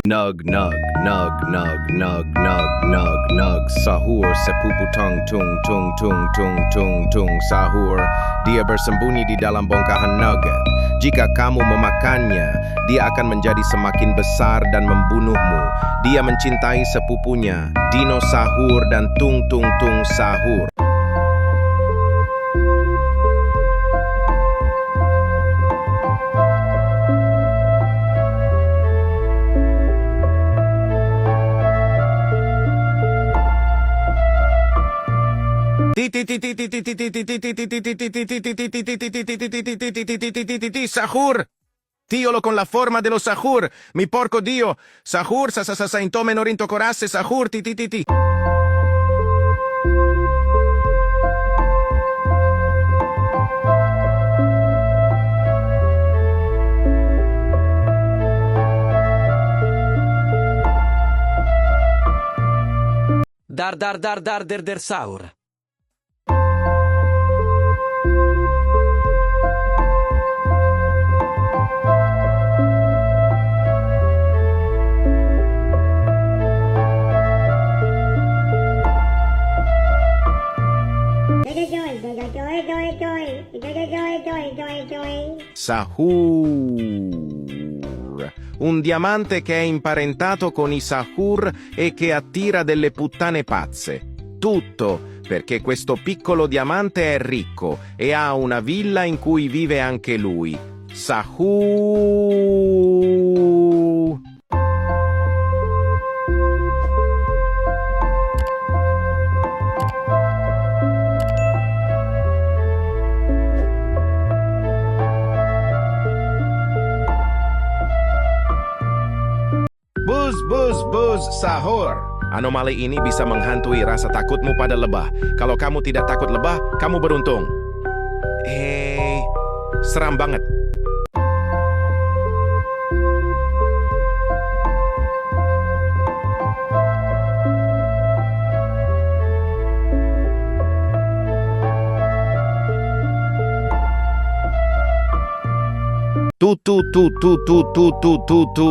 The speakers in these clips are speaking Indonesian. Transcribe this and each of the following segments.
Nug, nug, nug, nug, nug, nug, nug, nug, sahur, sepuputung, tung, tung, tung, tung, tung, tung, sahur. Dia bersembunyi di dalam bongkahan nugget. Jika kamu memakannya, dia akan menjadi semakin besar dan membunuhmu. Dia mencintai sepupunya, Dino Sahur dan Tung Tung Tung Sahur. Sahur! Tiolo con la forma dello sahur! Mi porco Dio! Sahur sa intome norinto corasse sahur ti. Der Sahur. Sahur. Un diamante che è imparentato con i Sahur e che attira delle puttane pazze. Tutto perché questo piccolo diamante è ricco e ha una villa in cui vive anche lui. Sahur. Buzz, sahur. Anomali ini bisa menghantui rasa takutmu pada lebah. Kalau kamu tidak takut lebah, kamu beruntung. Seram banget. Tu,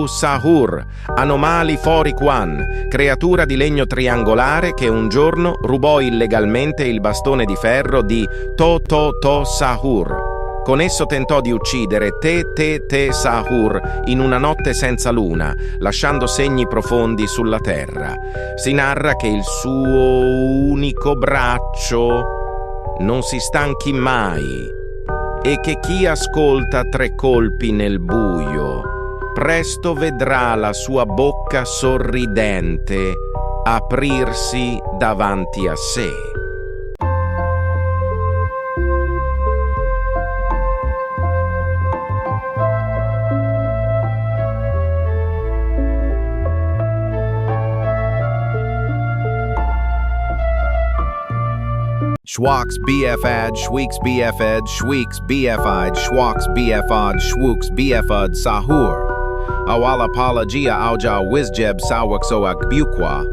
Sahur, Anomali Forikwan, creatura di legno triangolare che un giorno rubò illegalmente il bastone di ferro di To Sahur. Con esso tentò di uccidere Te Sahur in una notte senza luna, lasciando segni profondi sulla terra. Si narra che il suo unico braccio non si stanchi mai e che chi ascolta 3 colpi nel buio presto vedrà la sua bocca sorridente aprirsi davanti a sé. Schwaks BFAD, Schweeks BFAD, Schweeks BFID, Schwaks BFAD, Schwooks BFAD, Sahur. Awala pala gia auja wizjeb sawaksoak bukwa.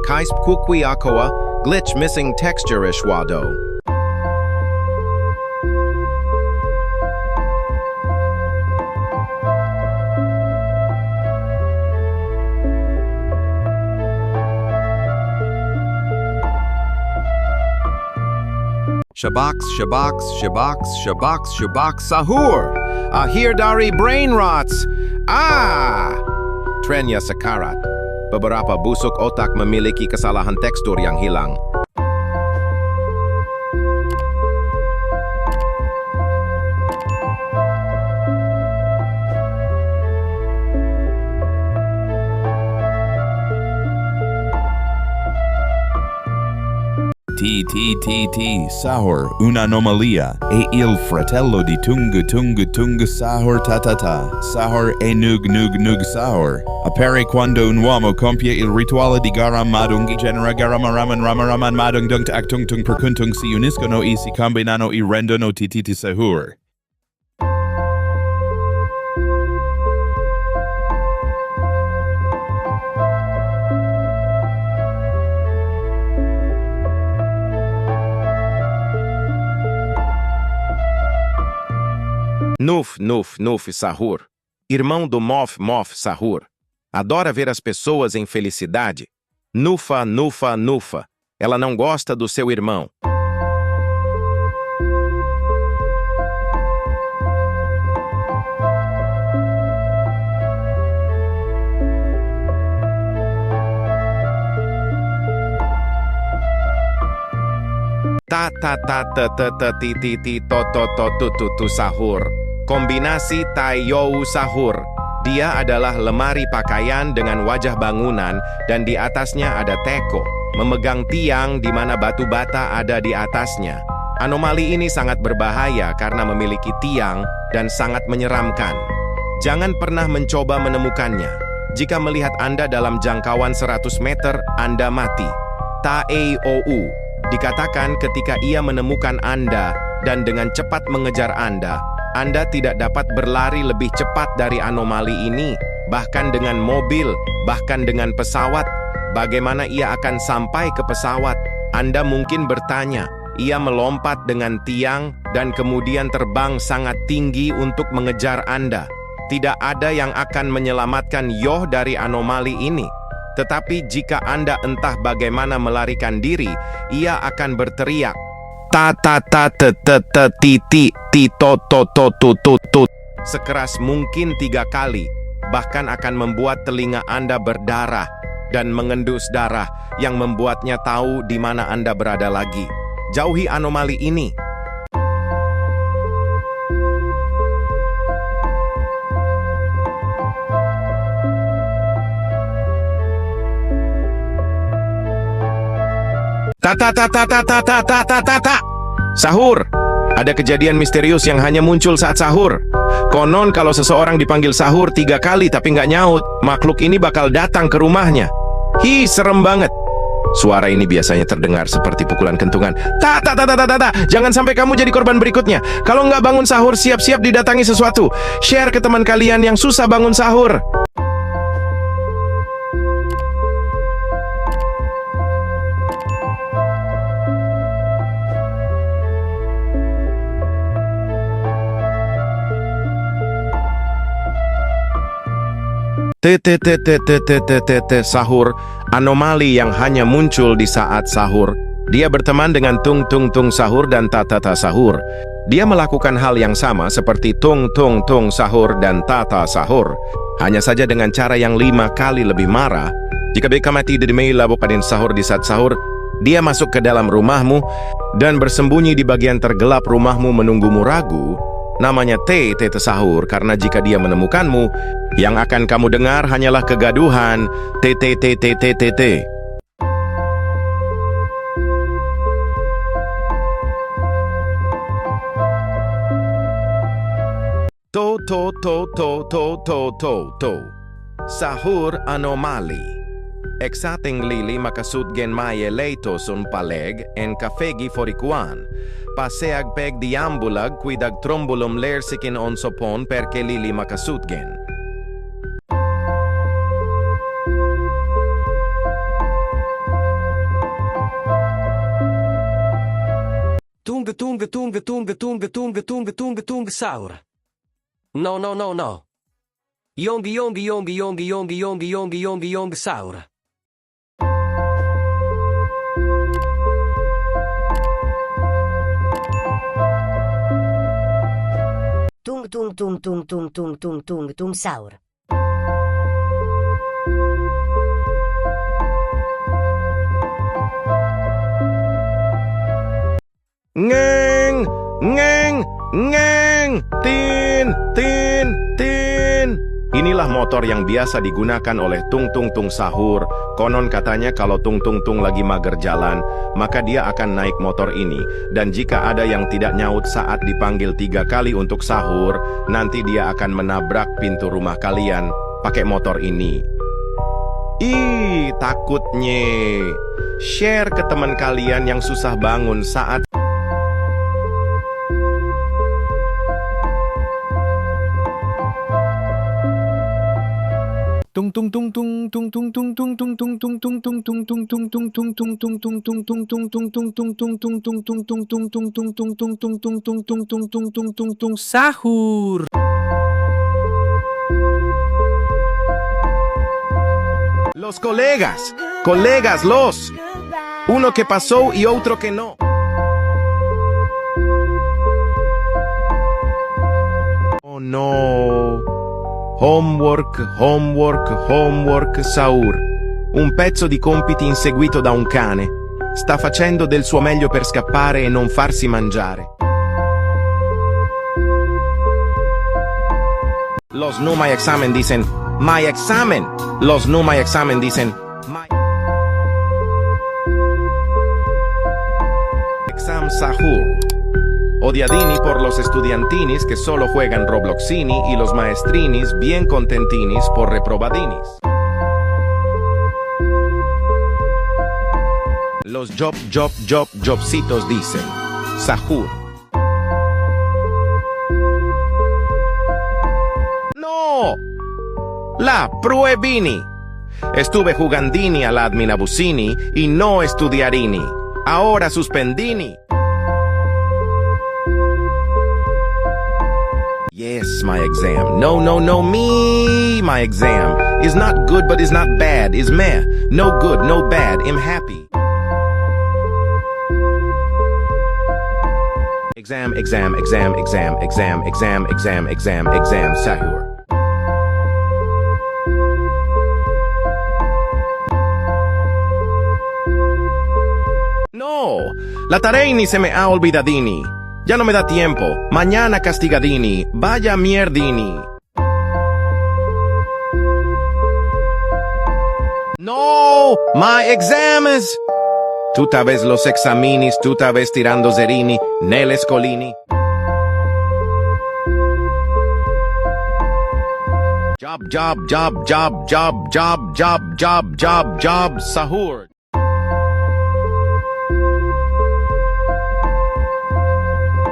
Kaisp kukwi akoa, glitch missing texture ishwado. Shabaks, sahur! Ahir dari brain rots! Trenya sakarat. Beberapa busuk otak memiliki kesalahan tekstur yang hilang. Sahur, un'anomalia, e il fratello di Tunga Sahur Sahur e Nug Sahur. Appare quando un uomo compie il rituale di Garam Madung genera Ramaman Madung Dung Tung per Kuntung si uniscono e si combinano e rendono Titi Sahur. Nuf Sahur. Irmão do Mof Sahur. Adora ver as pessoas em felicidade. Nufa, nufa, nufa. Ela não gosta do seu irmão. Ta ta ta ta ta ta ti ti ti to to to tu tu tu sahur. Kombinasi taiyou sahur. Dia adalah lemari pakaian dengan wajah bangunan dan di atasnya ada teko, memegang tiang di mana batu bata ada di atasnya. Anomali ini sangat berbahaya karena memiliki tiang dan sangat menyeramkan. Jangan pernah mencoba menemukannya. Jika melihat Anda dalam jangkauan 100 meter, Anda mati. Taeyou. Dikatakan ketika ia menemukan Anda dan dengan cepat mengejar Anda tidak dapat berlari lebih cepat dari anomali ini, bahkan dengan mobil, bahkan dengan pesawat. Bagaimana ia akan sampai ke pesawat? Anda mungkin bertanya, ia melompat dengan tiang dan kemudian terbang sangat tinggi untuk mengejar Anda. Tidak ada yang akan menyelamatkan Yoh dari anomali ini. Tetapi jika Anda entah bagaimana melarikan diri, ia akan berteriak, ta ta ta te te te ti ti ti to to to tu tu tu, sekeras mungkin 3 kali, bahkan akan membuat telinga Anda berdarah dan mengendus darah yang membuatnya tahu di mana Anda berada lagi. Jauhi anomali ini. Ta. Sahur. Ada kejadian misterius yang hanya muncul saat sahur. Konon kalau seseorang dipanggil sahur 3 kali tapi nggak nyaut, makhluk ini bakal datang ke rumahnya. Serem banget. Suara ini biasanya terdengar seperti pukulan kentungan. Ta. Jangan sampai kamu jadi korban berikutnya. Kalau nggak bangun sahur, siap-siap didatangi sesuatu. Share ke teman kalian yang susah bangun sahur. Sahur, anomali yang hanya muncul di saat sahur. Dia berteman dengan tung sahur dan ta sahur. Dia melakukan hal yang sama seperti tung sahur dan ta sahur, hanya saja dengan cara yang 5 kali lebih marah. Jika bekamati dedemei labo padin sahur di saat sahur, dia masuk ke dalam rumahmu dan bersembunyi di bagian tergelap rumahmu menunggumu ragu. Namanya te sahur karena jika dia menemukanmu, yang akan kamu dengar hanyalah kegaduhan. Te. To. Sahur anomali. Exating lili makasudgen maye leito sun paleg en kafegi forikuan. Paseag peg diambulag kuidag trombulum lersikin on sopon perke lili makasudgen. Tunga sahur. No. Yongi sahur. Tung sahur. Ngeng, tin. Inilah motor yang biasa digunakan oleh tung sahur. Konon katanya kalau tung lagi mager jalan, maka dia akan naik motor ini. Dan jika ada yang tidak nyaut saat dipanggil 3 kali untuk sahur, nanti dia akan menabrak pintu rumah kalian pakai motor ini. Takutnya. Share ke teman kalian yang susah bangun saat sahur. Los colegas. Colegas, los. Uno que pasó y otro que no. Oh no. Homework, homework, homework, Sahur. Un pezzo di compiti inseguito da un cane. Sta facendo del suo meglio per scappare e non farsi mangiare. Los no my examen dicen, my examen. Los no my examen dicen, my exam Sahur. Odiadini por los estudiantinis que solo juegan Robloxini y los maestrinis bien contentinis por reprobadinis. Los jobcitos dicen, Sahur. ¡No! La pruebini. Estuve jugandini all'admin abusini y no estudiarini. Ahora suspendini. Yes, my exam. No, me. My exam is not good, but is not bad. Is meh. No good, no bad. I'm happy. Exam, Sahur. No, la tarea se me ha olvidadini. Ya no me da tiempo. Mañana castigadini. Vaya mierdini. No, my exams. Tutta vez los examinis, tutta vez tirando zerini, nelle scolini. Job, Sahur.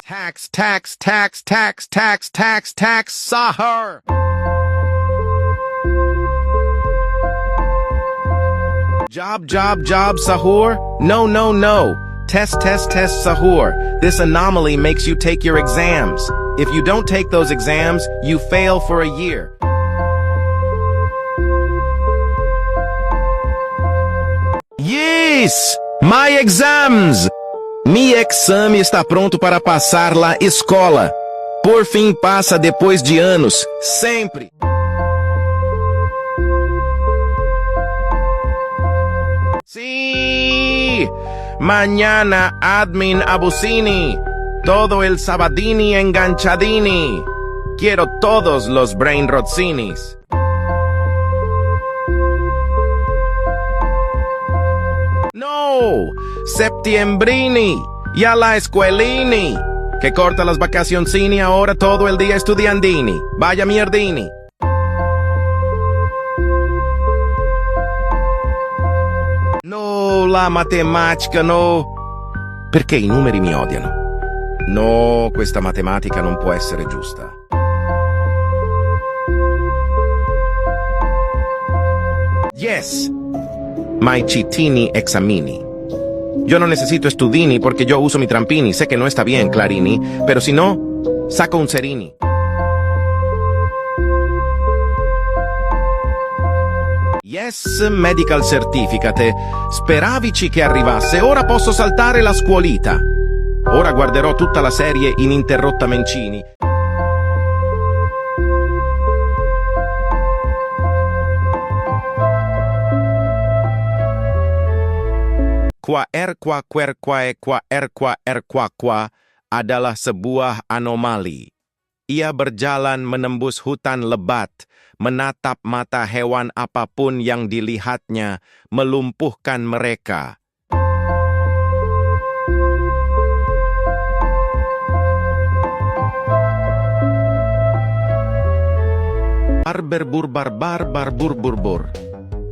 Tax, Sahur. Job, Sahur. No. Test, Sahur. This anomaly makes you take your exams. If you don't take those exams, you fail for a year. Yes! My exams! Mi exame está pronto para passar la escola. Por fim passa depois de anos, sempre. Sí, mañana admin abusini, todo el sabadini enganchadini. Quiero todos los brain rotzinis. No, septiembrini, ya la escuelini, que corta las vacacioncini ahora todo el día estudiandini. Vaya mierdini. No, la matematica no. Perché i numeri mi odiano? No, questa matematica non può essere giusta. Yes, my chitini examini. Yo no necesito estudini porque yo uso mi trampini. Sé que no está bien, Clarini, pero si no, saco un serini. Yes, medical certificate. Speravici che arrivasse. Ora posso saltare la scuolita. Ora guarderò tutta la serie ininterrotta Mencini. Qua adalah sebuah anomali. Ia berjalan menembus hutan lebat, menatap mata hewan apapun yang dilihatnya, melumpuhkan mereka. Barburbur.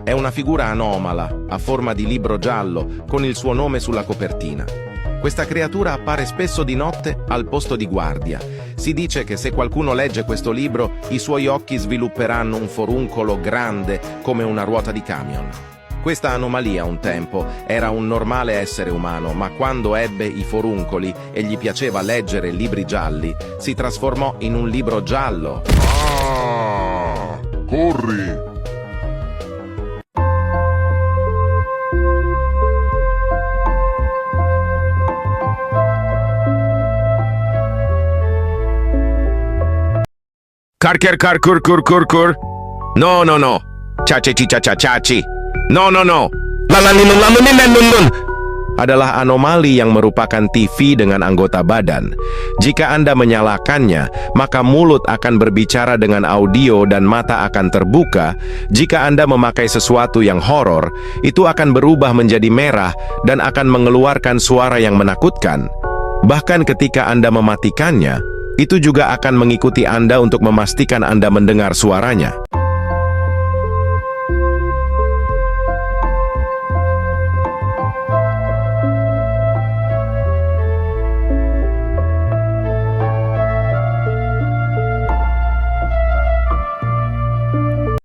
È una figura anomala, a forma di libro giallo, con il suo nome sulla copertina. Questa creatura appare spesso di notte al posto di guardia. Si dice che se qualcuno legge questo libro, i suoi occhi svilupperanno un foruncolo grande come una ruota di camion. Questa anomalia un tempo era un normale essere umano, ma quando ebbe i foruncoli e gli piaceva leggere libri gialli, si trasformò in un libro giallo. Corri! Karker karkur kur kur kur. No no no. Cace cica cacaci. No no no. Lalaninun lamunin dan nun adalah anomali yang merupakan TV dengan anggota badan. Jika Anda menyalakannya, maka mulut akan berbicara dengan audio dan mata akan terbuka. Jika Anda memakai sesuatu yang horor, itu akan berubah menjadi merah dan akan mengeluarkan suara yang menakutkan. Bahkan ketika Anda mematikannya, itu juga akan mengikuti Anda untuk memastikan Anda mendengar suaranya.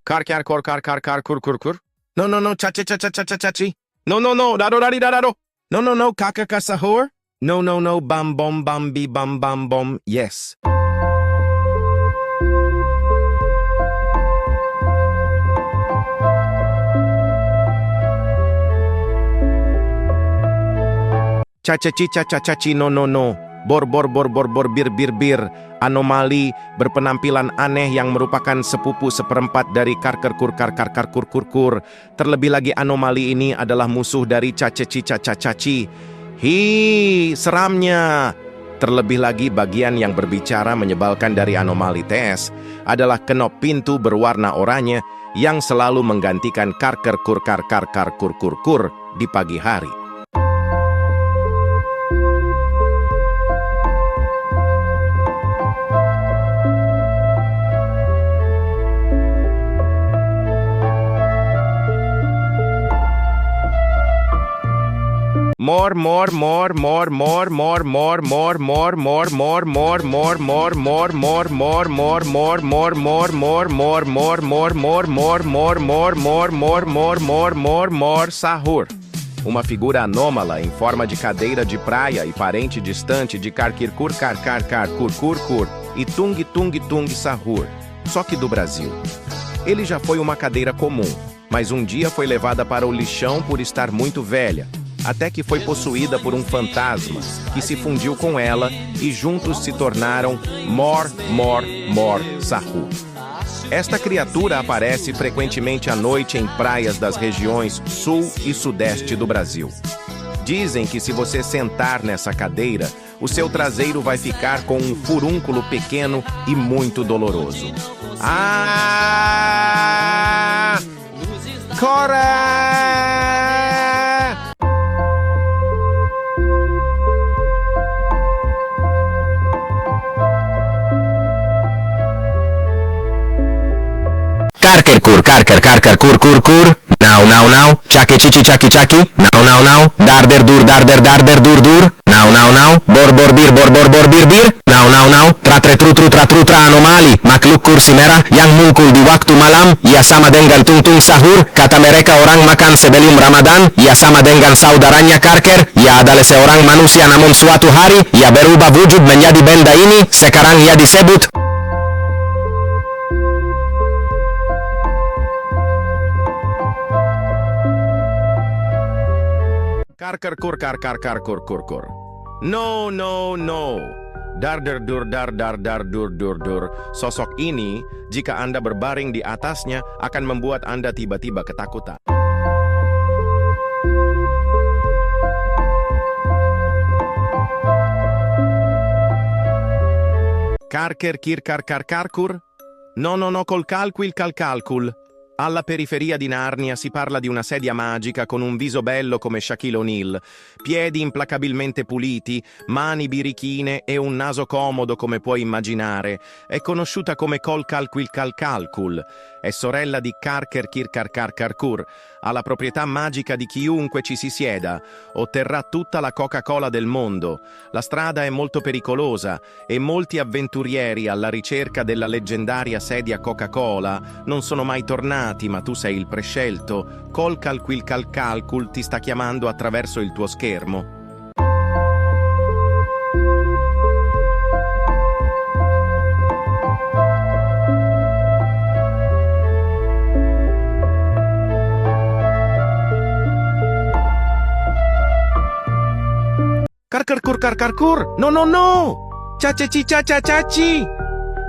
Kar kur kur kur. No no no caci caci caci caci. No no no dado dadi dado. No no no kakak sahur. No no no bam bom bambi bam bam bom. Yes. Caci cica caci no no no. Bor bir bir bir. Anomali berpenampilan aneh yang merupakan sepupu seperempat dari karker kur. Terlebih lagi anomali ini adalah musuh dari caci cacaci. Hi, seramnya. Terlebih lagi bagian yang berbicara menyebalkan dari anomali TS adalah kenop pintu berwarna oranye yang selalu menggantikan karker kur di pagi hari. More. Sahur. Uma figura anômala em forma de cadeira de praia e parente distante de Karkirkur e Tung Sahur, só que do Brasil. Ele já foi uma cadeira comum, mas um dia foi levada para o lixão por estar muito velha, até que foi possuída por um fantasma que se fundiu com ela e juntos se tornaram Mor Sahur. Esta criatura aparece frequentemente à noite em praias das regiões sul e sudeste do Brasil. Dizem que se você sentar nessa cadeira, o seu traseiro vai ficar com um furúnculo pequeno e muito doloroso. Ah! Cora! Karker kur. Now. Chaki chichi chaki. Now. Darder dur. Now. Bor bir. Now. Tratre tru tra anomali. Makhluk kursi merah yang muncul di waktu malam. Ia sama dengan tung sahur. Kata mereka orang makan sebelum Ramadan. Ia sama dengan saudaranya Karker. Ia adalah seorang manusia namun suatu hari ia berubah wujud menjadi benda ini. Sekarang ia disebut Karker kur. No. Darder dur. Sosok ini, jika Anda berbaring di atasnya, akan membuat Anda tiba-tiba ketakutan. Karkur. No, col calcul. Alla periferia di Narnia si parla di una sedia magica con un viso bello come Shaquille O'Neal, piedi implacabilmente puliti, mani birichine e un naso comodo come puoi immaginare. È conosciuta come Calcul. È sorella di Karker. Ha la proprietà magica di chiunque ci si sieda. Otterrà tutta la Coca-Cola del mondo. La strada è molto pericolosa e molti avventurieri alla ricerca della leggendaria sedia Coca-Cola non sono mai tornati, ma tu sei il prescelto. Calcul ti sta chiamando attraverso il tuo schermo. Karkur. No. Caci.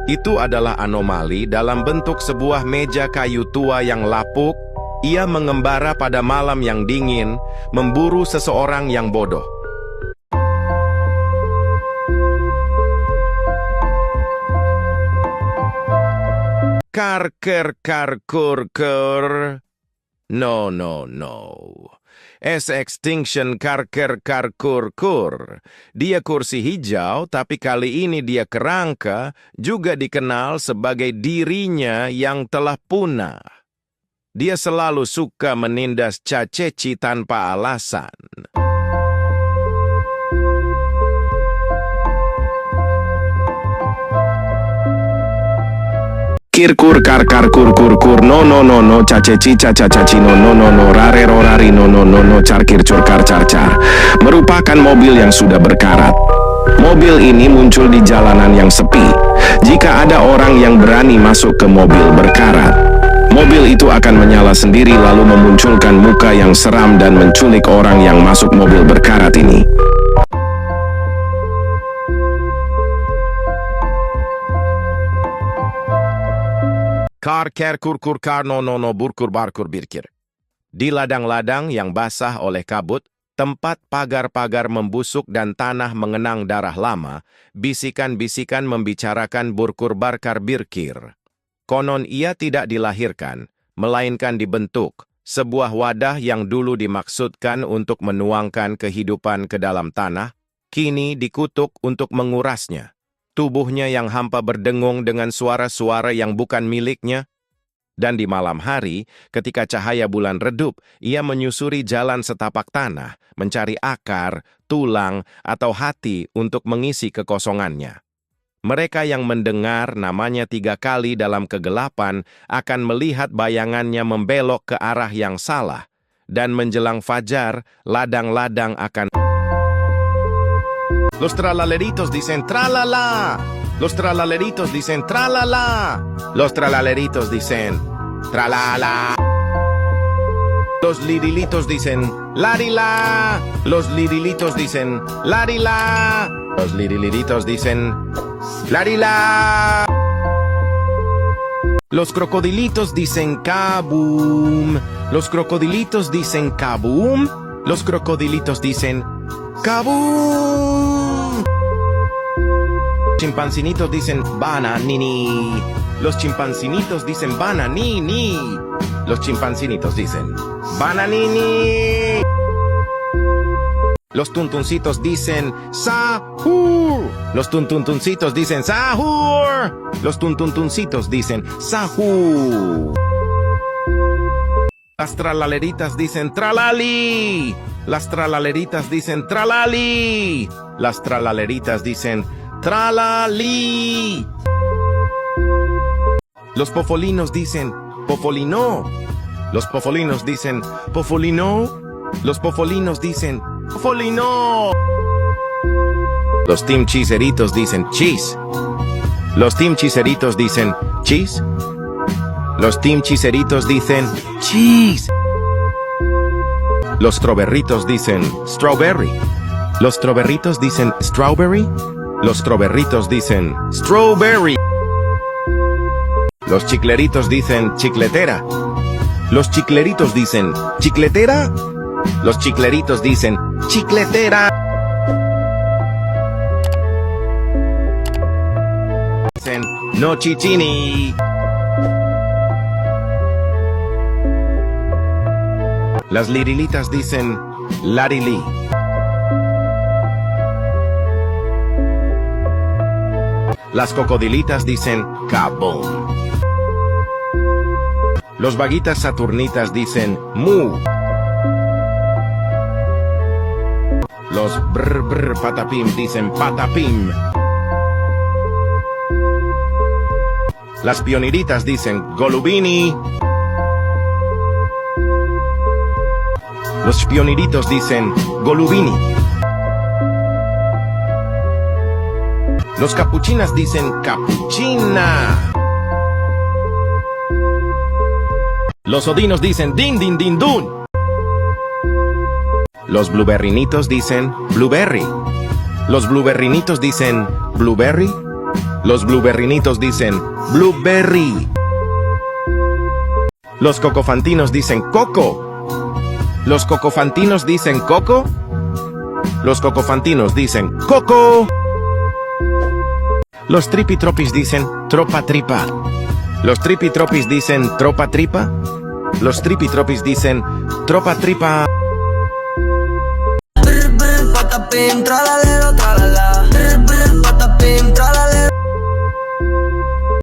Itu adalah anomali dalam bentuk sebuah meja kayu tua yang lapuk. Ia mengembara pada malam yang dingin, memburu seseorang yang bodoh. Karker. No. Extinction karker. Dia kursi hijau, tapi kali ini dia kerangka, juga dikenal sebagai dirinya yang telah punah. Dia selalu suka menindas caceci tanpa alasan. Kirkur kur no caceci cacacaci no rari no carkir curkar car merupakan mobil yang sudah berkarat. Mobil ini muncul di jalanan yang sepi. Jika ada orang yang berani masuk ke mobil berkarat, mobil itu akan menyala sendiri lalu memunculkan muka yang seram dan menculik orang yang masuk mobil berkarat ini. Kar no burkur barkur birkir. Di ladang-ladang yang basah oleh kabut, tempat pagar-pagar membusuk dan tanah mengenang darah lama, bisikan-bisikan membicarakan burkur barkar birkir. Konon ia tidak dilahirkan, melainkan dibentuk, sebuah wadah yang dulu dimaksudkan untuk menuangkan kehidupan ke dalam tanah, kini dikutuk untuk mengurasnya. Tubuhnya yang hampa berdengung dengan suara-suara yang bukan miliknya. Dan di malam hari, ketika cahaya bulan redup, ia menyusuri jalan setapak tanah, mencari akar, tulang, atau hati untuk mengisi kekosongannya. Mereka yang mendengar namanya 3 kali dalam kegelapan akan melihat bayangannya membelok ke arah yang salah, dan menjelang fajar, ladang-ladang akan... Los tralaleritos dicen tralala. Los tralaleritos dicen tralala. Los tralaleritos dicen tralala. Los lirilitos dicen larila. Los lirilitos dicen larila. Los liriliritos dicen larila. Los crocodilitos dicen kaboom. Los crocodilitos dicen kaboom. Los crocodilitos dicen kaboom. Chimpancinitos dicen bananini. Los chimpancinitos dicen bananini. Los chimpancinitos dicen bananini. Los tuntuncitos dicen sahur. Los tuntuncitos dicen sahur. Los tuntuncitos dicen sahur. Las tralaleritas dicen tralali. Las tralaleritas dicen tralali. Las tralaleritas dicen tralali. Los pofolinos dicen pofolino. Los pofolinos dicen pofolino. Los pofolinos dicen pofolino. Los team chiseritos dicen cheese. Los team chiseritos dicen cheese. Los team chiseritos dicen cheese. Los strawberritos dicen strawberry. Los strawberritos dicen strawberry. Los strawberritos dicen strawberry. Los chicleritos dicen chicletera. Los chicleritos dicen chicletera. Los chicleritos dicen chicletera. Dicen no chichini. Las lirilitas dicen larili. Las cocodilitas dicen kaboom. Los vaguitas saturnitas dicen mu. Los brr patapim dicen patapim. Las pioniritas dicen golubini. Los pioniritos dicen golubini. Los capuchinas dicen capuchina. Los odinos dicen din din din dun. Los blueberrinitos dicen blueberry. Los blueberrinitos dicen blueberry. Los blueberrinitos dicen blueberry. Los cocofantinos dicen coco. Los cocofantinos dicen coco. Los cocofantinos dicen coco. Los tripitropis dicen tropa tripa. Los tripitropis dicen tropa tripa. Los tripitropis dicen tropa tripa. Patapim, tralala.